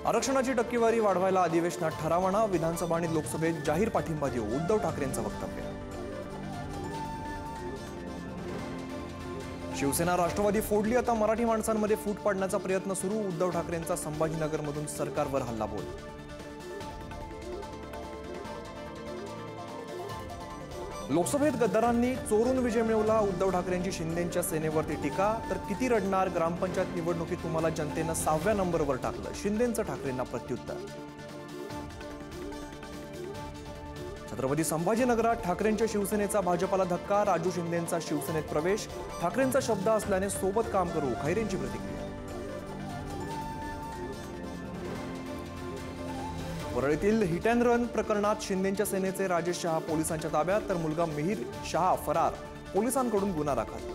आरक्षणाची टक्केवारी वाढवायला अधिवेशनात ठराव आणा, विधानसभा आणि लोकसभेत जाहीर पाठिंबा देऊ, उद्धव ठाकरेंचं वक्तव्य. शिवसेना राष्ट्रवादी फोडली, आता मराठी माणसांमध्ये फूट पाडण्याचा प्रयत्न सुरू, उद्धव ठाकरेंचा संभाजीनगरमधून सरकारवर हल्लाबोल. लोकसभेत गद्दारांनी चोरून विजय मिळवला, उद्धव ठाकरेंची शिंदेंच्या सेनेवरती टीका. तर किती रडणार, ग्रामपंचायत निवडणुकीत तुम्हाला जनतेनं 6व्या नंबरवर टाकलं, शिंदेंचं ठाकरेंना प्रत्युत्तर. छत्रपती संभाजीनगरात ठाकरेंच्या शिवसेनेचा भाजपाला धक्का, राजू शिंदेंचा शिवसेनेत प्रवेश, ठाकरेंचा शब्द असल्याने सोबत काम करू, खैरेंची प्रतिक्रिया. वरळीतील हिट अँड रन प्रकरणात शिंदेंच्या सेनेचे राजेश शहा पोलिसांच्या ताब्यात, तर मुलगा मिहीर शहा फरार, पोलिसांकडून गुन्हा दाखल.